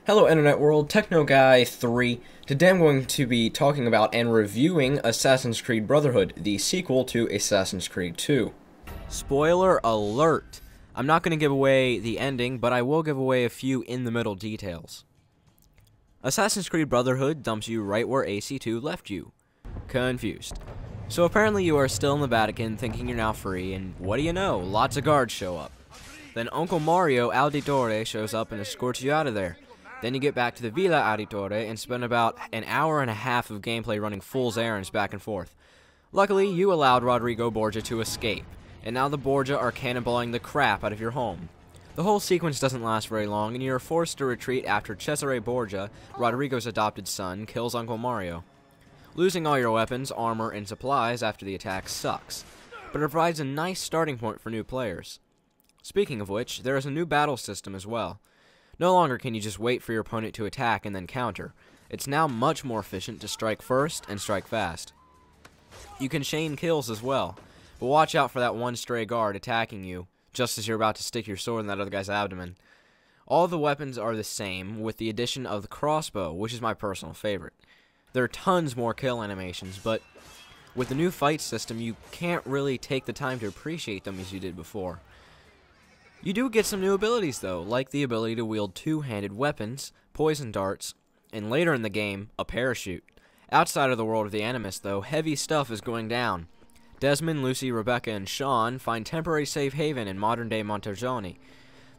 Hello Internet World, Techno Guy 3. Today I'm going to be talking about and reviewing Assassin's Creed Brotherhood, the sequel to Assassin's Creed 2. Spoiler alert! I'm not going to give away the ending, but I will give away a few in-the-middle details. Assassin's Creed Brotherhood dumps you right where AC2 left you. Confused. So apparently you are still in the Vatican thinking you're now free, and what do you know, lots of guards show up. Then Uncle Mario Auditore shows up and escorts you out of there. Then you get back to the Villa Auditore and spend about an hour and a half of gameplay running fool's errands back and forth. Luckily, you allowed Rodrigo Borgia to escape, and now the Borgia are cannonballing the crap out of your home. The whole sequence doesn't last very long, and you are forced to retreat after Cesare Borgia, Rodrigo's adopted son, kills Uncle Mario. Losing all your weapons, armor, and supplies after the attack sucks, but it provides a nice starting point for new players. Speaking of which, there is a new battle system as well. No longer can you just wait for your opponent to attack and then counter. It's now much more efficient to strike first and strike fast. You can chain kills as well, but watch out for that one stray guard attacking you just as you're about to stick your sword in that other guy's abdomen. All the weapons are the same, with the addition of the crossbow, which is my personal favorite. There are tons more kill animations, but with the new fight system, you can't really take the time to appreciate them as you did before. You do get some new abilities though, like the ability to wield two-handed weapons, poison darts, and later in the game, a parachute. Outside of the world of the Animus though, heavy stuff is going down. Desmond, Lucy, Rebecca, and Sean find temporary safe haven in modern-day Montergioni.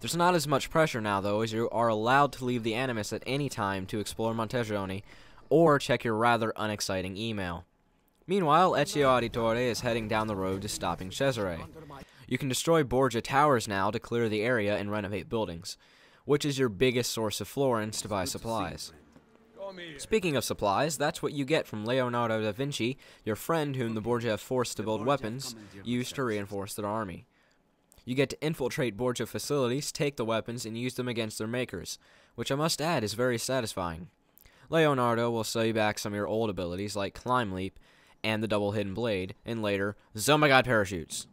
There's not as much pressure now though, as you are allowed to leave the Animus at any time to explore Montergioni, or check your rather unexciting email. Meanwhile, Ezio Auditore is heading down the road to stopping Cesare. You can destroy Borgia Towers now to clear the area and renovate buildings, which is your biggest source of florins to buy supplies. Speaking of supplies, that's what you get from Leonardo da Vinci, your friend whom the Borgia have forced to build weapons used to reinforce their army. You get to infiltrate Borgia facilities, take the weapons, and use them against their makers, which I must add is very satisfying. Leonardo will sell you back some of your old abilities like Climb Leap and the Double Hidden Blade, and later, Oh my God Parachutes.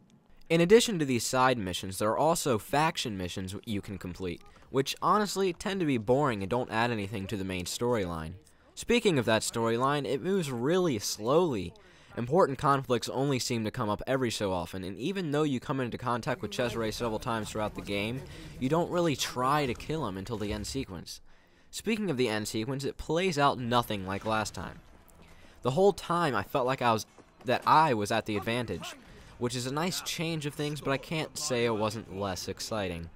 In addition to these side missions, there are also faction missions you can complete, which honestly tend to be boring and don't add anything to the main storyline. Speaking of that storyline, it moves really slowly. Important conflicts only seem to come up every so often, and even though you come into contact with Cesare several times throughout the game, you don't really try to kill him until the end sequence. Speaking of the end sequence, it plays out nothing like last time. The whole time I felt like I was at the advantage, which is a nice change of things, but I can't say it wasn't less exciting.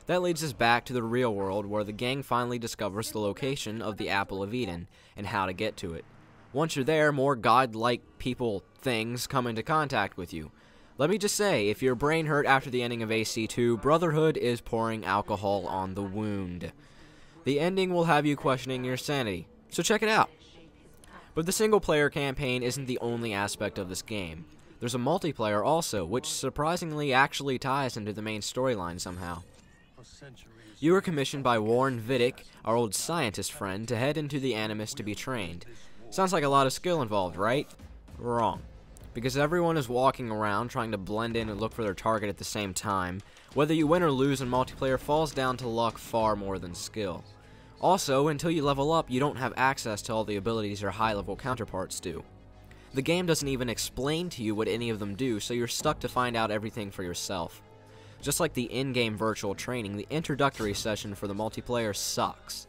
That leads us back to the real world, where the gang finally discovers the location of the Apple of Eden, and how to get to it. Once you're there, more godlike people things come into contact with you. Let me just say, if your brain hurt after the ending of AC2, Brotherhood is pouring alcohol on the wound. The ending will have you questioning your sanity, so check it out. But the single-player campaign isn't the only aspect of this game. There's a multiplayer also, which surprisingly actually ties into the main storyline somehow. You were commissioned by Warren Vidic, our old scientist friend, to head into the Animus to be trained. Sounds like a lot of skill involved, right? Wrong. Because everyone is walking around trying to blend in and look for their target at the same time. Whether you win or lose in multiplayer falls down to luck far more than skill. Also, until you level up, you don't have access to all the abilities your high-level counterparts do. The game doesn't even explain to you what any of them do, so you're stuck to find out everything for yourself. Just like the in-game virtual training, the introductory session for the multiplayer sucks.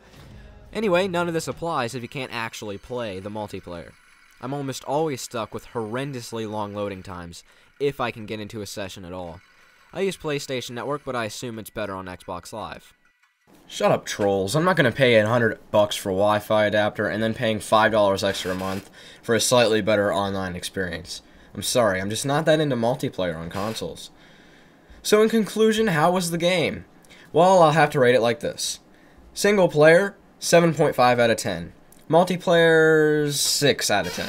Anyway, none of this applies if you can't actually play the multiplayer. I'm almost always stuck with horrendously long loading times, if I can get into a session at all. I use PlayStation Network, but I assume it's better on Xbox Live. Shut up, trolls. I'm not going to pay $100 for a Wi-Fi adapter and then paying $5 extra a month for a slightly better online experience. I'm sorry, I'm just not that into multiplayer on consoles. So in conclusion, how was the game? Well, I'll have to rate it like this. Single player, 7.5 out of 10. Multiplayer, 6 out of 10.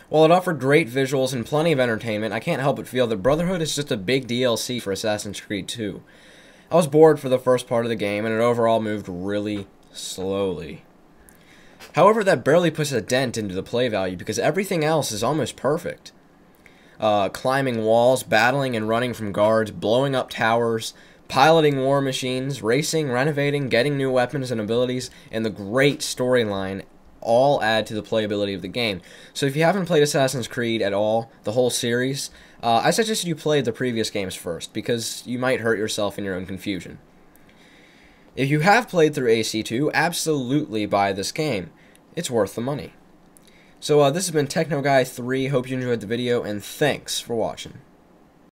While it offered great visuals and plenty of entertainment, I can't help but feel that Brotherhood is just a big DLC for Assassin's Creed 2. I was bored for the first part of the game, and it overall moved really slowly. However, that barely puts a dent into the play value, because everything else is almost perfect. Climbing walls, battling and running from guards, blowing up towers, piloting war machines, racing, renovating, getting new weapons and abilities, and the great storyline all add to the playability of the game. So if you haven't played Assassin's Creed at all, the whole series, I suggest you play the previous games first, because you might hurt yourself in your own confusion. If you have played through AC2, absolutely buy this game. It's worth the money. So this has been TechnoGuy3. Hope you enjoyed the video, and thanks for watching.